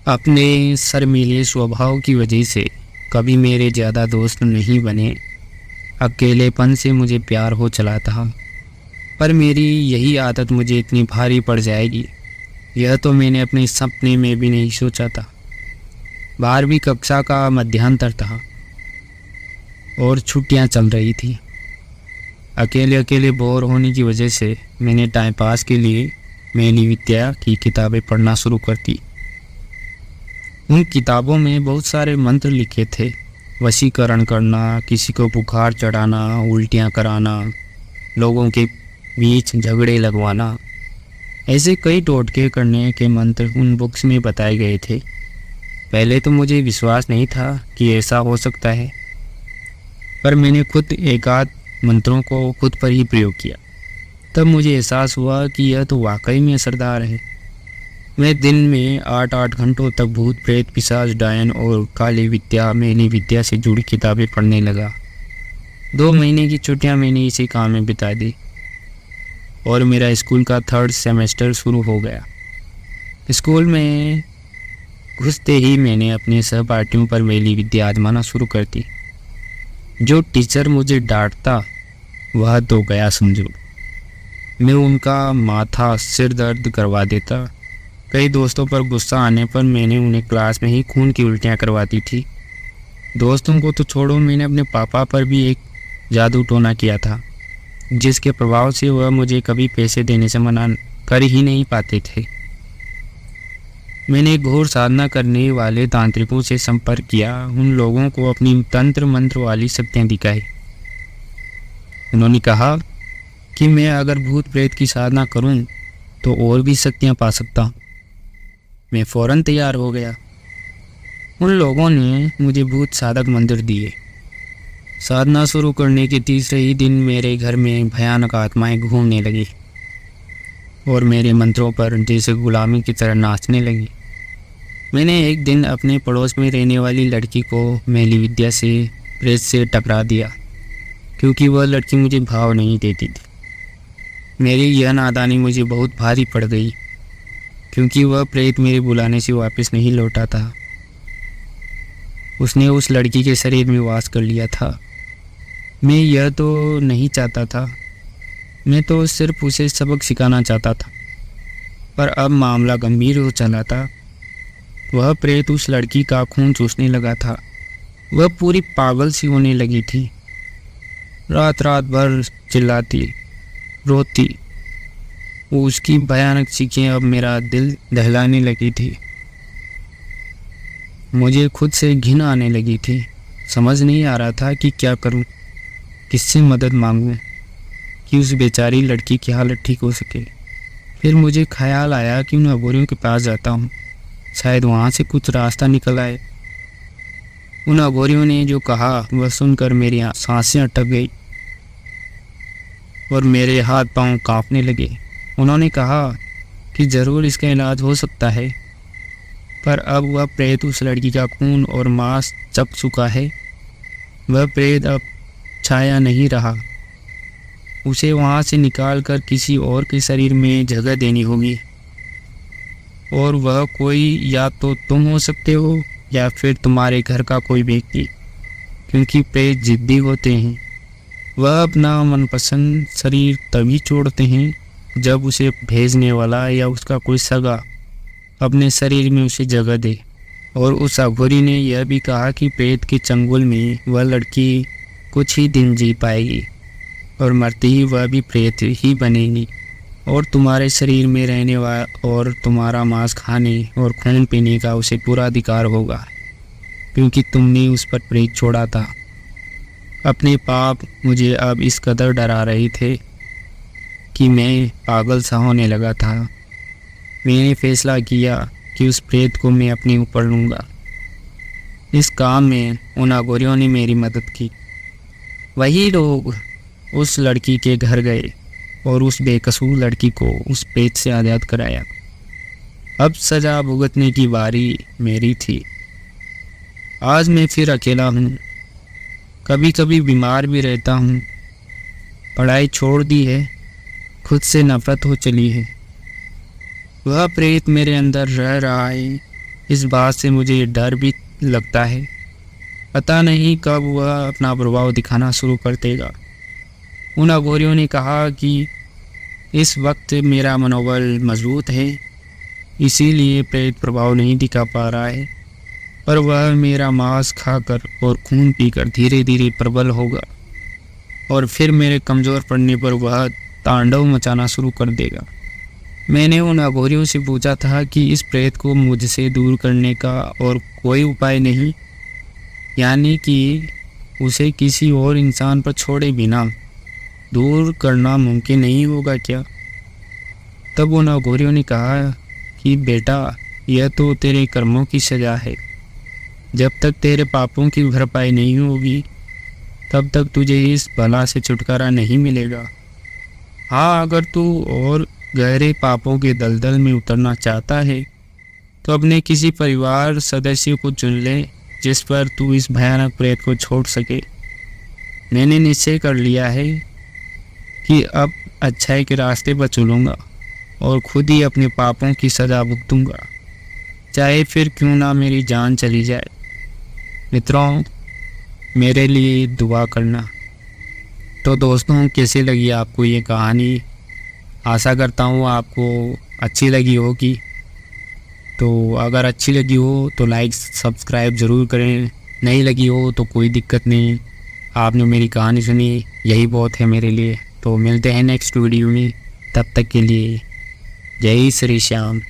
अपने शर्मीले स्वभाव की वजह से कभी मेरे ज़्यादा दोस्त नहीं बने। अकेलेपन से मुझे प्यार हो चला था, पर मेरी यही आदत मुझे इतनी भारी पड़ जाएगी, यह तो मैंने अपने सपने में भी नहीं सोचा था। 12वीं कक्षा का मध्यांतर था और छुट्टियां चल रही थी। अकेले अकेले बोर होने की वजह से मैंने टाइम पास के लिए मेली विद्या की किताबें पढ़ना शुरू कर दी। उन किताबों में बहुत सारे मंत्र लिखे थे। वशीकरण करना, किसी को बुखार चढ़ाना, उल्टियाँ कराना, लोगों के बीच झगड़े लगवाना, ऐसे कई टोटके करने के मंत्र उन बुक्स में बताए गए थे। पहले तो मुझे विश्वास नहीं था कि ऐसा हो सकता है, पर मैंने खुद एकाध मंत्रों को खुद पर ही प्रयोग किया। तब मुझे एहसास हुआ कि यह तो वाकई में असरदार है। मैं दिन में 8-8 घंटों तक भूत प्रेत, पिशाच, डायन और काली विद्या, मेली विद्या से जुड़ी किताबें पढ़ने लगा। 2 महीने की छुट्टियां मैंने इसी काम में बिता दी और मेरा स्कूल का 3rd सेमेस्टर शुरू हो गया। स्कूल में घुसते ही मैंने अपने सहपाठियों पर मेली विद्या आजमाना शुरू कर दी। जो टीचर मुझे डांटता वह तो गया समझो। मैं उनका माथा सिर दर्द करवा देता। कई दोस्तों पर गुस्सा आने पर मैंने उन्हें क्लास में ही खून की उल्टियाँ करवाती थी। दोस्तों को तो छोड़ो, मैंने अपने पापा पर भी एक जादू टोना किया था, जिसके प्रभाव से वह मुझे कभी पैसे देने से मना कर ही नहीं पाते थे। मैंने घोर साधना करने वाले तांत्रिकों से संपर्क किया, उन लोगों को अपनी तंत्र मंत्र वाली शक्तियाँ दिखाई। उन्होंने कहा कि मैं अगर भूत प्रेत की साधना करूं तो और भी शक्तियाँ पा सकता हूँ। मैं फ़ौरन तैयार हो गया। उन लोगों ने मुझे भूत साधक मंत्र दिए। साधना शुरू करने के तीसरे ही दिन मेरे घर में भयानक आत्माएं घूमने लगी और मेरे मंत्रों पर जैसे गुलामी की तरह नाचने लगी। मैंने एक दिन अपने पड़ोस में रहने वाली लड़की को मेली विद्या से प्रेत से टकरा दिया, क्योंकि वह लड़की मुझे भाव नहीं देती थी। मेरी यह नादानी मुझे बहुत भारी पड़ गई, क्योंकि वह प्रेत मेरे बुलाने से वापस नहीं लौटा था। उसने उस लड़की के शरीर में वास कर लिया था। मैं यह तो नहीं चाहता था, मैं तो सिर्फ उसे सबक सिखाना चाहता था। पर अब मामला गंभीर हो चला था। वह प्रेत उस लड़की का खून चूसने लगा था। वह पूरी पागल सी होने लगी थी। रात रात भर चिल्लाती, रोती। उसकी भयानक चीखें अब मेरा दिल दहलाने लगी थी। मुझे खुद से घिन आने लगी थी। समझ नहीं आ रहा था कि क्या करूं, किससे मदद मांगूं कि उस बेचारी लड़की की हालत ठीक हो सके। फिर मुझे ख्याल आया कि उन अघोरियों के पास जाता हूं, शायद वहां से कुछ रास्ता निकल आए। उन अघोरियों ने जो कहा वह सुनकर मेरी सांसें अटक गई और मेरे हाथ पांव कांपने लगे। उन्होंने कहा कि ज़रूर इसका इलाज हो सकता है, पर अब वह प्रेत उस लड़की का खून और मांस चख चुका है। वह प्रेत अब छाया नहीं रहा। उसे वहाँ से निकालकर किसी और के शरीर में जगह देनी होगी, और वह कोई या तो तुम हो सकते हो या फिर तुम्हारे घर का कोई व्यक्ति, क्योंकि प्रेत जिद्दी होते हैं। वह अपना मनपसंद शरीर तभी छोड़ते हैं जब उसे भेजने वाला या उसका कोई सगा अपने शरीर में उसे जगह दे। और उस अघोरी ने यह भी कहा कि प्रेत के चंगुल में वह लड़की कुछ ही दिन जी पाएगी और मरते ही वह भी प्रेत ही बनेगी, और तुम्हारे शरीर में रहने वाला और तुम्हारा मांस खाने और खून पीने का उसे पूरा अधिकार होगा, क्योंकि तुमने उस पर प्रेत छोड़ा था। अपने पाप मुझे अब इस कदर डरा रहे थे कि मैं पागल सा होने लगा था। मैंने फैसला किया कि उस प्रेत को मैं अपने ऊपर लूँगा। इस काम में उन अघोरियों ने मेरी मदद की। वही लोग उस लड़की के घर गए और उस बेकसूर लड़की को उस प्रेत से आज़ाद कराया। अब सज़ा भुगतने की बारी मेरी थी। आज मैं फिर अकेला हूँ, कभी कभी बीमार भी रहता हूँ। पढ़ाई छोड़ दी है, खुद से नफरत हो चली है। वह प्रेत मेरे अंदर रह रहा है इस बात से मुझे डर भी लगता है, पता नहीं कब वह अपना प्रभाव दिखाना शुरू कर देगा। उन अघोरियों ने कहा कि इस वक्त मेरा मनोबल मजबूत है, इसीलिए प्रेत प्रभाव नहीं दिखा पा रहा है, पर वह मेरा मांस खाकर और खून पीकर धीरे धीरे प्रबल होगा और फिर मेरे कमज़ोर पड़ने पर वह तांडव मचाना शुरू कर देगा। मैंने उन अघोरियों से पूछा था कि इस प्रेत को मुझसे दूर करने का और कोई उपाय नहीं, यानी कि उसे किसी और इंसान पर छोड़े बिना दूर करना मुमकिन नहीं होगा क्या? तब उन अघोरियों ने कहा कि बेटा, यह तो तेरे कर्मों की सज़ा है। जब तक तेरे पापों की भरपाई नहीं होगी तब तक तुझे इस बला से छुटकारा नहीं मिलेगा। हाँ, अगर तू और गहरे पापों के दलदल में उतरना चाहता है तो अपने किसी परिवार सदस्य को चुन ले जिस पर तू इस भयानक प्रेत को छोड़ सके। मैंने निश्चय कर लिया है कि अब अच्छाई के रास्ते पर चलूँगा और खुद ही अपने पापों की सज़ा भुगतूंगा, चाहे फिर क्यों ना मेरी जान चली जाए। मित्रों, मेरे लिए दुआ करना। तो दोस्तों, कैसी लगी आपको ये कहानी? आशा करता हूँ आपको अच्छी लगी होगी। तो अगर अच्छी लगी हो तो लाइक सब्सक्राइब ज़रूर करें, नहीं लगी हो तो कोई दिक्कत नहीं, आपने मेरी कहानी सुनी यही बहुत है मेरे लिए। तो मिलते हैं नेक्स्ट वीडियो में, तब तक के लिए जय श्री श्याम।